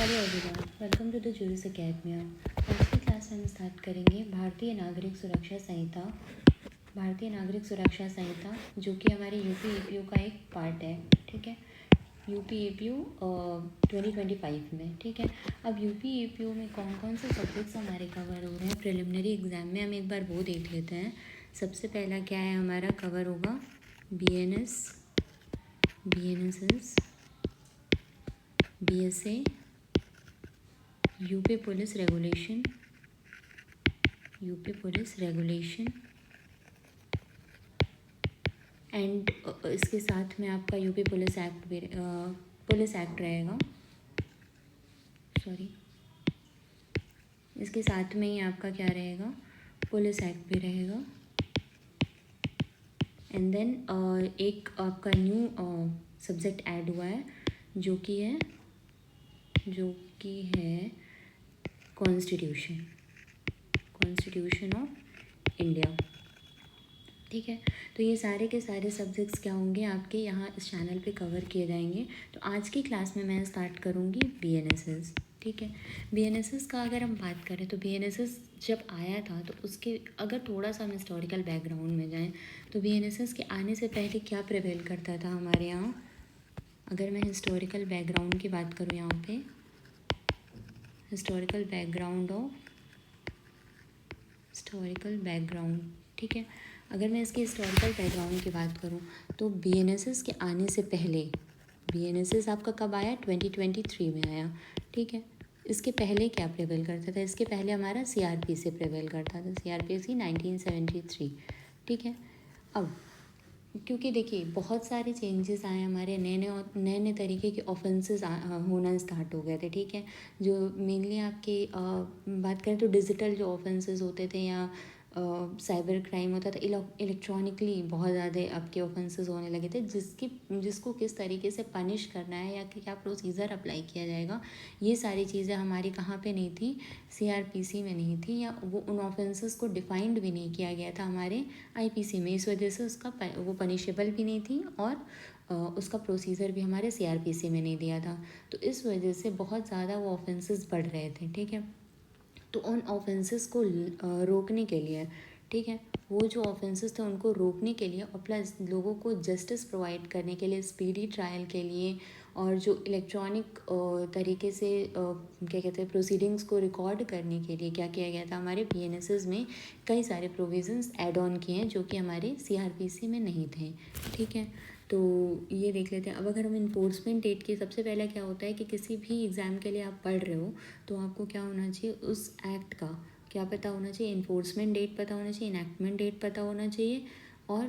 Hello everyone, welcome to the Juris Academy. आज की class में हम स्टार्ट करेंगे भारतीय नागरिक सुरक्षा संहिता जो कि हमारे यूपी एपीयू का एक पार्ट है। ठीक है, यूपी एपीयू 2025 में। ठीक है, अब यूपी एपीयू में कौन कौन से सब्जेक्ट्स हमारे कवर हो रहे हैं प्रिलिमिनरी एग्जाम में, हम एक बार वो देख लेते हैं। सबसे पहला क्या है हमारा कवर होगा, BNS, BNSS, BSA, UP police regulation and इसके साथ में आपका यूपी पुलिस एक्ट भी रहेगा। इसके साथ में ही आपका क्या रहेगा, पुलिस एक्ट भी रहेगा। एंड देन एक आपका न्यू सब्जेक्ट ऐड हुआ है जो कि है कॉन्स्टिट्यूशन ऑफ इंडिया। ठीक है, तो ये सारे के सारे सब्जेक्ट्स क्या होंगे आपके यहाँ इस चैनल पे कवर किए जाएंगे। तो आज की क्लास में मैं स्टार्ट करूँगी BNSS। ठीक है, BNSS का अगर हम बात करें तो BNSS जब आया था तो उसके अगर थोड़ा सा हम हिस्टोरिकल बैकग्राउंड में जाएं तो BNSS के आने से पहले क्या प्रिवेल करता था हमारे यहाँ। अगर मैं हिस्टोरिकल बैकग्राउंड की बात करूँ, यहाँ पे हिस्टोरिकल बैकग्राउंड, ठीक है, अगर मैं इसकी हिस्टोरिकल बैकग्राउंड की बात करूं तो BNSS के आने से पहले, BNSS आपका कब आया, 2023 में आया। ठीक है, इसके पहले क्या प्रिवेल करता था, इसके पहले हमारा CRPC प्रिवेल करता था, CRPC 1973। ठीक है, अब क्योंकि देखिए बहुत सारे चेंजेस आए, हमारे नए तरीके के ऑफेंसेस होना स्टार्ट हो गए थे। ठीक है, जो मेनली आपके बात करें तो डिजिटल जो ऑफेंसेस होते थे या साइबर क्राइम होता था, इलेक्ट्रॉनिकली बहुत ज़्यादा आपके ऑफेंसेस होने लगे थे, जिसको किस तरीके से पनिश करना है या क्या प्रोसीजर अप्लाई किया जाएगा, ये सारी चीज़ें हमारी कहाँ पे नहीं थी, CRPC में नहीं थी, या वो उन ऑफेंसेस को डिफाइंड भी नहीं किया गया था हमारे IPC में। इस वजह से उसका वो पनिशेबल भी नहीं थी और उसका प्रोसीजर भी हमारे CRPC में नहीं दिया था। तो इस वजह से बहुत ज़्यादा वो ऑफेंसेस बढ़ रहे थे। ठीक है, तो उन ऑफेंसेस को रोकने के लिए, ठीक है, वो जो ऑफेंसेस थे उनको रोकने के लिए और प्लस लोगों को जस्टिस प्रोवाइड करने के लिए, स्पीडी ट्रायल के लिए, और जो इलेक्ट्रॉनिक तरीके से क्या कहते हैं प्रोसीडिंग्स को रिकॉर्ड करने के लिए क्या किया गया था, हमारे BNSS में कई सारे प्रोविजंस ऐड ऑन किए हैं जो कि हमारे CRPC में नहीं थे। ठीक है, तो ये देख लेते हैं। अब अगर हम इन्फोर्समेंट डेट की, सबसे पहले क्या होता है कि किसी भी एग्ज़ाम के लिए आप पढ़ रहे हो तो आपको क्या होना चाहिए, उस एक्ट का क्या पता होना चाहिए, इन्फोर्समेंट डेट पता होना चाहिए, इनैक्टमेंट डेट पता होना चाहिए, और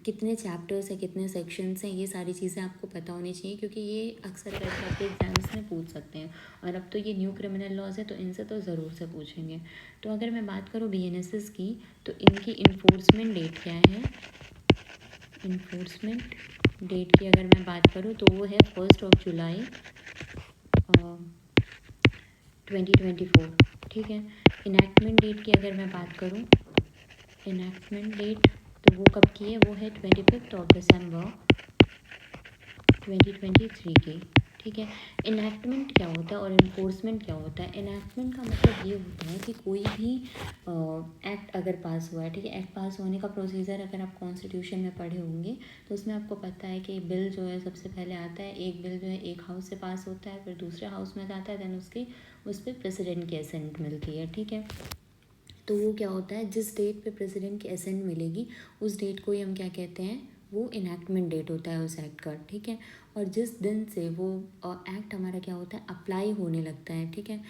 कितने चैप्टर्स हैं, कितने सेक्शंस हैं, ये सारी चीज़ें आपको पता होनी चाहिए, क्योंकि ये अक्सर करके आपके एग्जाम्स में पूछ सकते हैं। और अब तो ये न्यू क्रिमिनल लॉज है तो इनसे तो ज़रूर से पूछेंगे। तो अगर मैं बात करूँ BNSS की, तो इनकी इन्फोर्समेंट डेट क्या है, इन्फोर्समेंट डेट की अगर मैं बात करूँ तो वो है 1 जुलाई 2024। ठीक है, इनैक्टमेंट डेट की अगर मैं बात करूँ, इनैक्टमेंट डेट तो वो कब की है, वो है 25 दिसंबर 2023 की। ठीक है, इनैक्टमेंट क्या होता है और इन्फोर्समेंट क्या होता है। इनैक्टमेंट का मतलब ये होता है कि कोई भी एक्ट अगर पास हुआ है, ठीक है, एक्ट पास होने का प्रोसीजर अगर आप कॉन्स्टिट्यूशन में पढ़े होंगे तो उसमें आपको पता है कि बिल जो है सबसे पहले आता है, एक बिल जो है एक हाउस से पास होता है, फिर दूसरे हाउस में जाता है, देन उस पर प्रेसिडेंट की असेंट मिलती है। ठीक है, तो वो क्या होता है, जिस डेट पे प्रेसिडेंट की असेंट मिलेगी उस डेट को ही हम क्या कहते हैं, वो इनैक्टमेंट डेट होता है उस एक्ट का। ठीक है, और जिस दिन से वो एक्ट हमारा क्या होता है, अप्लाई होने लगता है, ठीक है,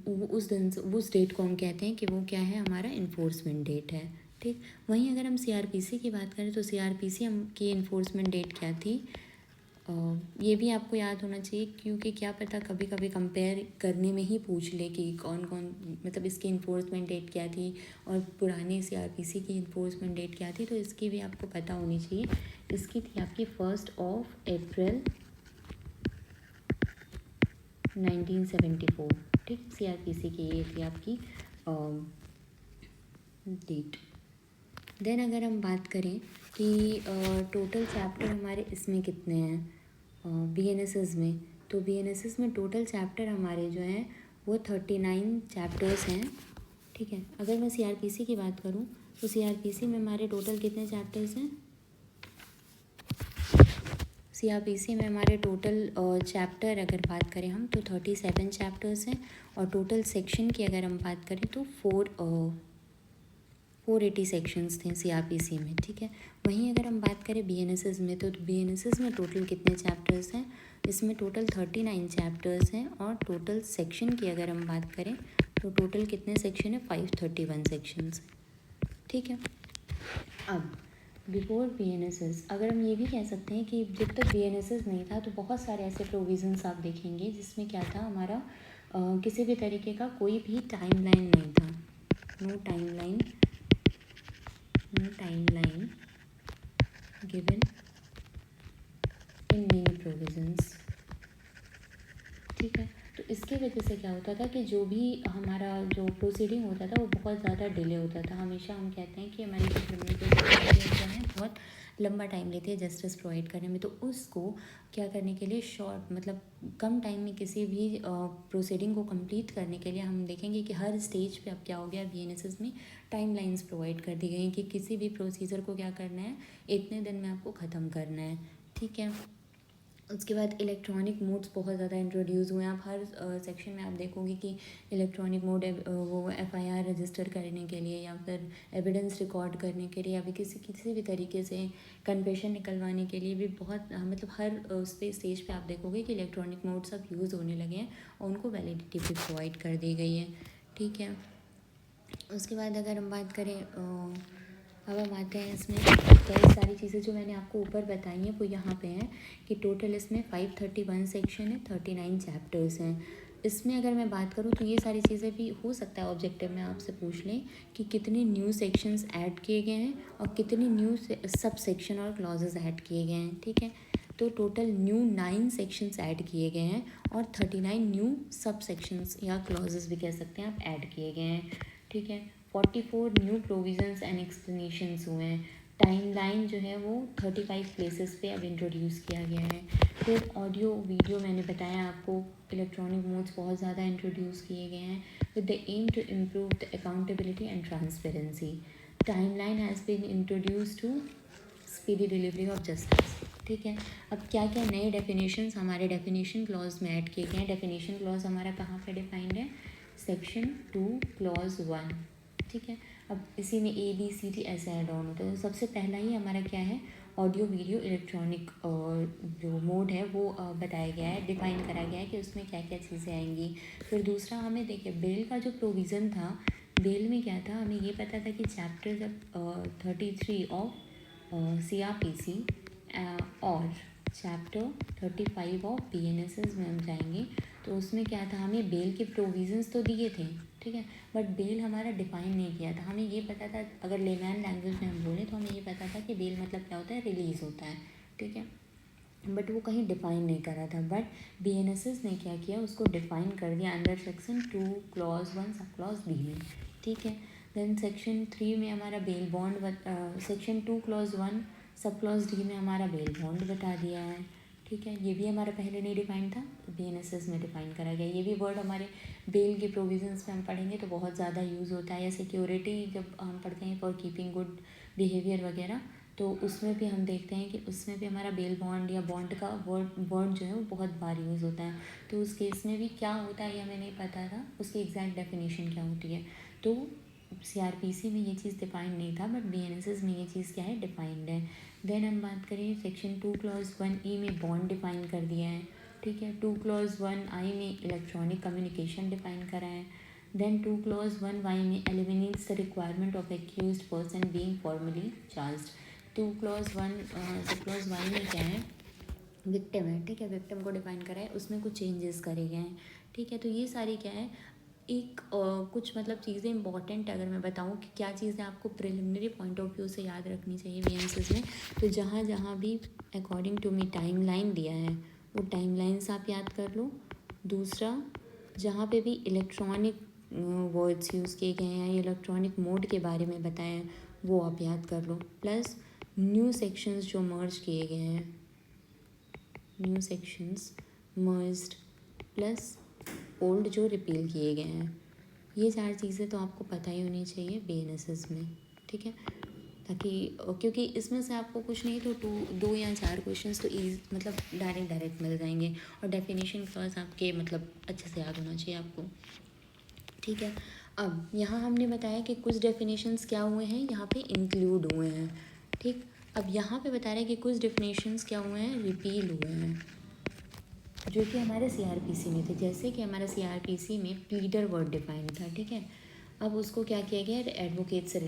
उस दिन से उस डेट को हम कहते हैं कि वो क्या है, हमारा इन्फोर्समेंट डेट है। ठीक, वहीं अगर हम CRPC की बात करें तो CRPC हम की इन्फोर्समेंट डेट क्या थी, ये भी आपको याद होना चाहिए, क्योंकि क्या पता कभी कभी कंपेयर करने में ही पूछ ले कि कौन कौन, मतलब इसकी इन्फोर्समेंट डेट क्या थी और पुरानी CRPC की इन्फोर्समेंट डेट क्या थी, तो इसकी भी आपको पता होनी चाहिए। इसकी थी आपकी 1 अप्रैल 1974। ठीक, CRPC की ये थी आपकी डेट। देन अगर हम बात करें कि टोटल चैप्टर हमारे इसमें कितने हैं BNSS में, तो BNSS में टोटल चैप्टर हमारे जो हैं वो 39 चैप्टर्स हैं, ठीक है। अगर मैं CRPC की बात करूँ तो CRPC में हमारे टोटल कितने चैप्टर्स हैं? CRPC में हमारे टोटल चैप्टर अगर बात करें हम तो 37 चैप्टर्स हैं, और टोटल सेक्शन की अगर हम बात करें तो 480 सेक्शंस थे CRPC में, ठीक है। वहीं अगर हम बात करें BNSS में तो BNSS में टोटल कितने चैप्टर्स हैं? इसमें टोटल 39 चैप्टर्स हैं, और टोटल सेक्शन की अगर हम बात करें तो टोटल कितने सेक्शन है? 531 सेक्शंस, ठीक है। अब बिफोर BNSS अगर हम ये भी कह सकते हैं कि जब तक BNSS नहीं था तो बहुत सारे ऐसे प्रोविज़न्स आप देखेंगे जिसमें क्या था, हमारा किसी भी तरीके का कोई भी टाइमलाइन नहीं था। No timeline given in many provisions, ठीक है। तो इसके वजह से क्या होता था कि जो भी हमारा जो प्रोसीडिंग होता था वो बहुत ज़्यादा डिले होता था। हमेशा हम कहते हैं कि हमारी जो क्रिमिनल प्रोसीडिंग जो है बहुत लंबा टाइम लेती है जस्टिस प्रोवाइड करने में, तो उसको क्या करने के लिए शॉर्ट मतलब कम टाइम में किसी भी प्रोसीडिंग को कंप्लीट करने के लिए हम देखेंगे कि हर स्टेज पे अब क्या हो गया, BNSS में टाइमलाइंस प्रोवाइड कर दी गई हैं कि किसी भी प्रोसीजर को क्या करना है, इतने दिन में आपको ख़त्म करना है, ठीक है। उसके बाद इलेक्ट्रॉनिक मोड्स बहुत ज़्यादा इंट्रोड्यूस हुए हैं। आप हर सेक्शन में आप देखोगे कि इलेक्ट्रॉनिक मोड वो FIR रजिस्टर करने के लिए या फिर एविडेंस रिकॉर्ड करने के लिए या भी किसी भी तरीके से कन्फेशन निकलवाने के लिए भी बहुत मतलब हर उस पे स्टेज पे आप देखोगे कि इलेक्ट्रॉनिक मोड्स अब यूज़ होने लगे हैं और उनको वैलिडिटी भी प्रोवाइड कर दी गई है, ठीक है। उसके बाद अगर हम बात करें अब हम आते हैं इसमें कई सारी चीज़ें जो मैंने आपको ऊपर बताई हैं वो यहाँ पे हैं कि टोटल इसमें 531 सेक्शन है, 39 चैप्टर्स हैं। इसमें अगर मैं बात करूँ तो ये सारी चीज़ें भी हो सकता है ऑब्जेक्टिव में आपसे पूछ लें कि कितने न्यू सेक्शंस ऐड किए गए हैं और कितने न्यू सब सेक्शन और क्लॉजेज ऐड किए गए हैं, ठीक है। तो टोटल न्यू 9 सेक्शंस ऐड किए गए हैं और 39 न्यू सब सेक्शंस या क्लॉजेज भी कह सकते हैं आप ऐड किए गए हैं, ठीक है। 44 न्यू प्रोविजंस एंड एक्सप्लेनेशंस हुए हैं। टाइमलाइन जो है वो 35 प्लेसेस पे अब इंट्रोड्यूस किया गया है। फिर ऑडियो वीडियो मैंने बताया आपको, इलेक्ट्रॉनिक मोड्स बहुत ज़्यादा इंट्रोड्यूस किए गए हैं with the aim to improve the accountability and transparency. Timeline has been introduce to speedy delivery of justice, ठीक है। अब क्या क्या नए डेफिनेशंस हमारे डेफिनेशन क्लॉज में ऐड किए गए हैं। डेफिनेशन क्लॉज हमारा कहाँ पे डिफाइंड है? सेक्शन 2 क्लॉज 1, ठीक है। अब इसी में ABCD ऐसे ऐड ऑन होता है। तो सबसे पहला ही हमारा क्या है, ऑडियो वीडियो इलेक्ट्रॉनिक जो मोड है वो बताया गया है, डिफाइन करा गया है कि उसमें क्या क्या चीज़ें आएंगी। फिर दूसरा हमें देखिए बेल का जो प्रोविज़न था, बेल में क्या था, हमें ये पता था कि चैप्टर जब 33 ऑफ CRPC और चैप्टर 35 ऑफ BNSS में हम जाएंगे तो उसमें क्या था, हमें बेल के प्रोविज़न्स तो दिए थे, ठीक है, बट बेल हमारा डिफाइन नहीं किया था। हमें ये पता था, अगर लेमैन लैंग्वेज में हम बोलें तो हमें ये पता था कि बेल मतलब क्या होता है, रिलीज़ होता है, ठीक है, बट वो कहीं डिफाइन नहीं करा था। बट BNSS ने क्या किया, उसको डिफाइन कर दिया under section 2 clause 1 sub clause B में, ठीक है। देन सेक्शन 3 में हमारा bail bond, section 2 clause 1 sub clause D में हमारा बेल बॉन्ड बता दिया है, ठीक है। ये भी हमारा पहले नहीं डिफाइन था, BNSS में डिफाइन करा गया। ये भी वर्ड हमारे बेल के प्रोविजंस में हम पढ़ेंगे तो बहुत ज़्यादा यूज़ होता है, या सिक्योरिटी जब हम पढ़ते हैं फॉर कीपिंग गुड बिहेवियर वगैरह, तो उसमें भी हम देखते हैं कि उसमें भी हमारा बेल बॉन्ड या बॉन्ड का वर्ड जो है वो बहुत बार यूज़ होता है। तो उस केस में भी क्या होता है ये हमें नहीं पता था, उसकी एग्जैक्ट डेफिनेशन क्या होती है। तो CRPC में ये चीज़ डिफाइंड नहीं था, बट BNSS में ये चीज़ क्या है, डिफाइंड है। देन हम बात करें सेक्शन 2 क्लॉज 1E में बॉन्ड डिफाइन कर दिया है, ठीक है। 2 क्लॉज 1I में इलेक्ट्रॉनिक कम्युनिकेशन डिफाइन करा है। देन 2 क्लॉज 1Y में eliminates the requirement of accused person being formally charged. 2 clause 1 sub clause Y में क्या है, विक्टिम है, ठीक है, विक्टिम को डिफाइन करा है, उसमें कुछ चेंजेस करे गए हैं, ठीक है। तो ये सारी क्या है, एक कुछ मतलब चीज़ें इंपॉर्टेंट अगर मैं बताऊँ कि क्या चीज़ें आपको प्रिलिमिनरी पॉइंट ऑफ व्यू से याद रखनी चाहिए BNSS में, तो जहाँ जहाँ भी अकॉर्डिंग टू मी टाइमलाइन दिया है वो टाइमलाइंस आप याद कर लो। दूसरा, जहाँ पे भी इलेक्ट्रॉनिक वर्ड्स यूज़ किए गए हैं या इलेक्ट्रॉनिक मोड के बारे में बताया है वो आप याद कर लो। प्लस न्यू सेक्शंस जो मर्ज किए गए हैं, new sections merged plus old जो रिपील किए गए हैं। ये 4 चीज़ें तो आपको पता ही होनी चाहिए बीएनएसएस में, ठीक है। ताकि क्योंकि इसमें से आपको कुछ नहीं तो 2 या 4 क्वेश्चंस तो मतलब डायरेक्ट मिल जाएंगे। और डेफिनेशन क्लॉज आपके मतलब अच्छे से याद होना चाहिए आपको, ठीक है। अब यहाँ हमने बताया कि कुछ डेफिनेशंस क्या हुए हैं, यहाँ पे इंक्लूड हुए हैं, ठीक। अब यहाँ पे बता रहे हैं कि कुछ डेफिनेशंस क्या हुए हैं, रिपील हुए हैं, जो कि हमारे सीआरपीसी में थे। जैसे कि हमारा सीआरपीसी में प्लीडर वर्ड डिफाइन था, ठीक है। अब उसको क्या किया गया, एडवोकेट से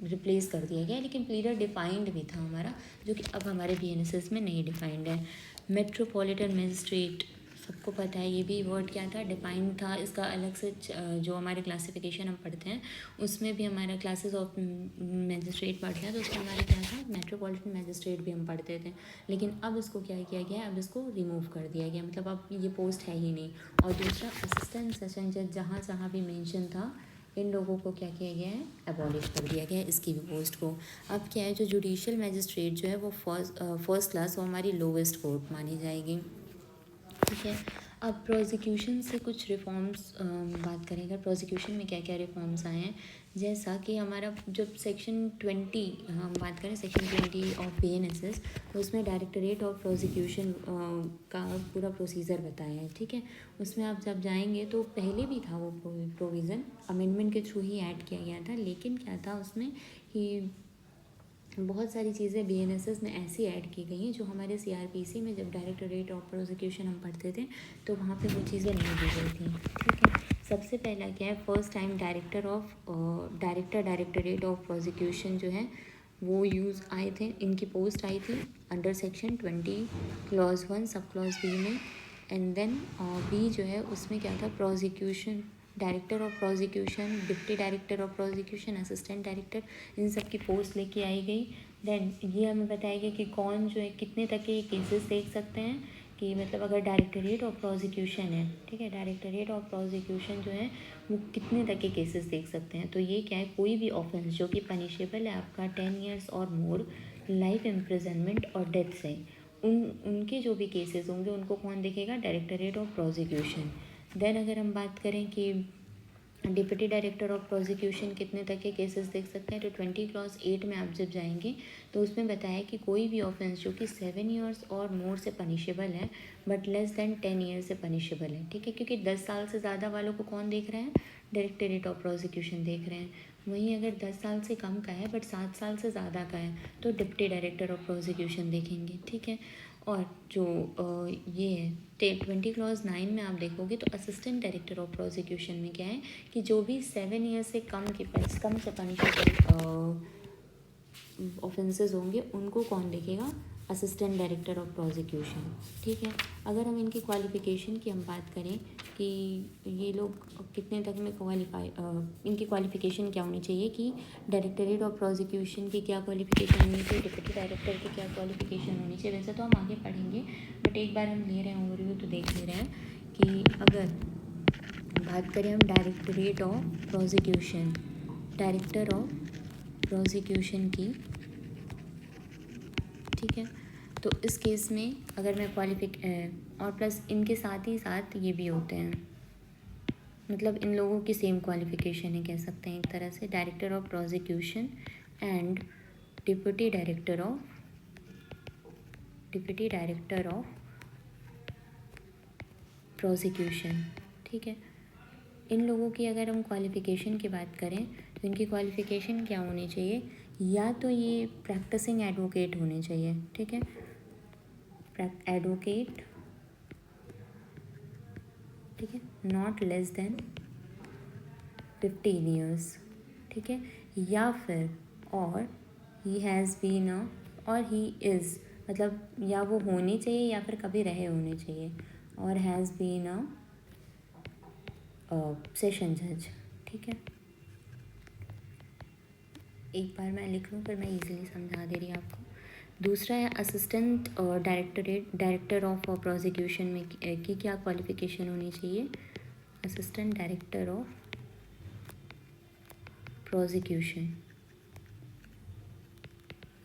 रिप्लेस कर दिया गया, लेकिन प्लीडर डिफाइंड भी था हमारा, जो कि अब हमारे बीएनएसएस में नहीं डिफाइंड है। मेट्रोपॉलिटन मजिस्ट्रेट, सबको पता है ये भी वर्ड क्या था, डिफाइंड था। इसका अलग से जो हमारे क्लासिफिकेशन हम पढ़ते हैं उसमें भी हमारा क्लासेस ऑफ मजिस्ट्रेट पढ़ते हैं, तो उसमें हमारा क्या था, मेट्रोपॉलिटन मजिस्ट्रेट भी हम पढ़ते थे। लेकिन अब इसको क्या किया गया, अब इसको रिमूव कर दिया गया, मतलब अब ये पोस्ट है ही नहीं। और दूसरा असिस्टेंट सेशन जज जहाँ जहाँ भी मेंशन था, इन लोगों को क्या किया गया है, एबॉलिश कर दिया गया है इसकी भी पोस्ट को। अब क्या है, जो जुडिशियल मजिस्ट्रेट जो है वो फर्स्ट क्लास, वो हमारी लोवेस्ट कोर्ट मानी जाएगी, ठीक है। अब प्रोसिक्यूशन से कुछ रिफॉर्म्स बात करें, अगर प्रोसिक्यूशन में क्या क्या रिफॉर्म्स आए हैं, जैसा कि हमारा जब सेक्शन 20 हम बात करें सेक्शन 20 ऑफ बीएनएसएस, तो उसमें डायरेक्टरेट ऑफ प्रोसिक्यूशन का पूरा प्रोसीजर बताया है, ठीक है। उसमें आप जब जाएंगे तो पहले भी था वो प्रोविज़न, अमेंडमेंट के थ्रू ही ऐड किया गया था, लेकिन क्या था उसमें कि बहुत सारी चीज़ें बीएनएसएस में ऐसी ऐड की गई हैं जो हमारे सीआरपीसी में जब डायरेक्टरेट ऑफ प्रोसिक्यूशन हम पढ़ते थे तो वहाँ पे वो चीज़ें नहीं दी गई थी, ठीक है। सबसे पहला क्या है, first time directorate of prosecution जो है वो यूज़ आए थे, इनकी पोस्ट आई थी under section 20 clause 1 sub clause B में। एंड देन बी जो है उसमें क्या था, prosecution director of prosecution, deputy director of prosecution, assistant director, इन सब की पोस्ट लेके आई गई। देन ये हमें बताया गया कि कौन जो है कितने तक के केसेस देख सकते हैं, कि मतलब अगर डायरेक्टरेट ऑफ प्रोसिक्यूशन है, ठीक है, डायरेक्टरेट ऑफ प्रोसिक्यूशन जो है वो कितने तक के केसेस देख सकते हैं। तो ये क्या है, कोई भी ऑफेंस जो कि पनिशेबल है आपका 10 ईयर्स और मोर, लाइफ इम्प्रिजनमेंट और डेथ से, उनके जो भी केसेस होंगे उनको कौन देखेगा, डायरेक्टरेट ऑफ प्रोसिक्यूशन। देन अगर हम बात करें कि डिप्टी डायरेक्टर ऑफ प्रोसिक्यूशन कितने तक के केसेस देख सकते हैं, तो 20 क्लॉज 8 में आप जब जाएंगे तो उसमें बताया कि कोई भी ऑफेंस जो कि 7 ईयर्स और मोर से पनिशेबल है बट लेस देन 10 ईयर से पनिशेबल है, ठीक है। क्योंकि 10 साल से ज़्यादा वालों को कौन देख रहे हैं, डायरेक्टरेट ऑफ प्रोसिक्यूशन देख रहे हैं। वहीं अगर 10 साल से कम का है बट 7 साल से ज़्यादा का है तो डिप्टी डायरेक्टर ऑफ प्रोसिक्यूशन देखेंगे, ठीक है। और जो ये है 20 क्लॉज 9 में आप देखोगे तो असिस्टेंट डायरेक्टर ऑफ प्रोसिक्यूशन में क्या है कि जो भी 7 ईयर से कम से पनिशेबल ऑफेंसेस होंगे उनको कौन देखेगा, असिस्टेंट डायरेक्टर ऑफ प्रोसिक्यूशन, ठीक है। अगर हम इनकी क्वालिफ़िकेशन की हम बात करें कि ये लोग कितने तक में इनकी क्वालिफ़िकेशन क्या होनी चाहिए, कि डायरेक्टरेट ऑफ प्रोसिक्यूशन की क्या क्वालिफ़िकेशन होनी चाहिए, डिप्टी डायरेक्टर की क्या क्वालिफ़िकेशन होनी चाहिए। वैसे तो हम आगे पढ़ेंगे बट एक बार हम ले रहे हैं ओवरव्यू तो देख ले रहे हैं कि अगर बात करें हम directorate of prosecution, director of prosecution की, ठीक है। तो इस केस में अगर मैं और प्लस इनके साथ ही साथ ये भी होते हैं, मतलब इन लोगों की सेम क्वालिफ़िकेशन है कह सकते हैं एक तरह से, director of prosecution and deputy director of prosecution, ठीक है। इन लोगों की अगर हम क्वालिफ़िकेशन की बात करें तो इनकी क्वालिफ़िकेशन क्या होनी चाहिए, या तो ये प्रैक्टिसिंग एडवोकेट होने चाहिए, ठीक है, एडवोकेट, ठीक है, नॉट लेस देन 15 ईयर्स, ठीक है। या फिर और ही हैज़ बीन और ही इज़, मतलब या वो होनी चाहिए या फिर कभी रहे होने चाहिए, और हैज़ बीन सेशन जज, ठीक है। एक बार मैं लिख लूँ फिर मैं इजीली समझा दे रही हूँ आपको। दूसरा है असिस्टेंट डायरेक्टर ऑफ प्रोसिक्यूशन में की क्या क्वालिफ़िकेशन होनी चाहिए, असिस्टेंट डायरेक्टर ऑफ प्रोसिक्यूशन,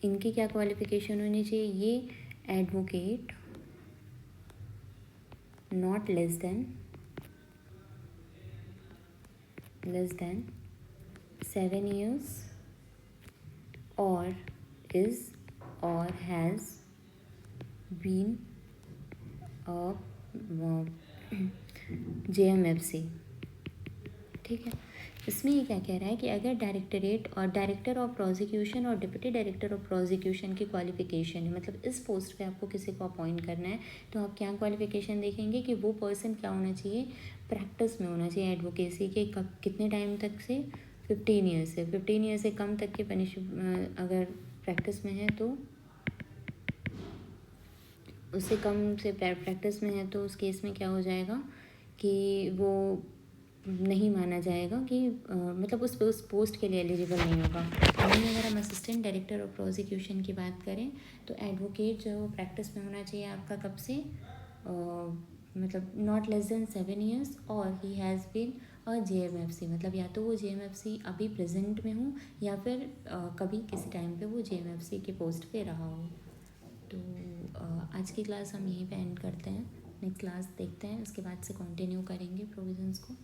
इनकी क्या क्वालिफ़िकेशन होनी चाहिए, ये advocate not less than 7 years or is or has been a JMFC। ठीक है, इसमें ये क्या कह रहा है कि अगर डायरेक्टरेट और डायरेक्टर ऑफ प्रोसिक्यूशन और डिप्टी डायरेक्टर ऑफ प्रोसिक्यूशन की क्वालिफिकेशन है, मतलब इस पोस्ट पे आपको किसी को अपॉइंट करना है, तो आप क्या क्वालिफिकेशन देखेंगे कि वो पर्सन क्या होना चाहिए, प्रैक्टिस में होना चाहिए एडवोकेसी के। कब, कितने टाइम तक से, 15 ईयर्स से, 15 ईयर्स से कम तक के अगर प्रैक्टिस में है तो उससे कम से प्रैक्टिस में है तो उस केस में क्या हो जाएगा कि वो नहीं माना जाएगा कि मतलब उस पोस्ट के लिए एलिजिबल नहीं होगा। वहीं अगर हम असिस्टेंट डायरेक्टर ऑफ प्रोसिक्यूशन की बात करें तो एडवोकेट जो है वो प्रैक्टिस में होना चाहिए आपका कब से, मतलब नॉट लेस देन 7 years और ही हैज़ बीन JMFC, मतलब या तो वो JMFC अभी प्रेजेंट में हो या फिर कभी किसी टाइम पे वो JMFC के पोस्ट पे रहा हो। तो आज की क्लास हम यहीं पे एंड करते हैं, नेक्स्ट क्लास देखते हैं, उसके बाद से कंटिन्यू करेंगे प्रोविजंस को।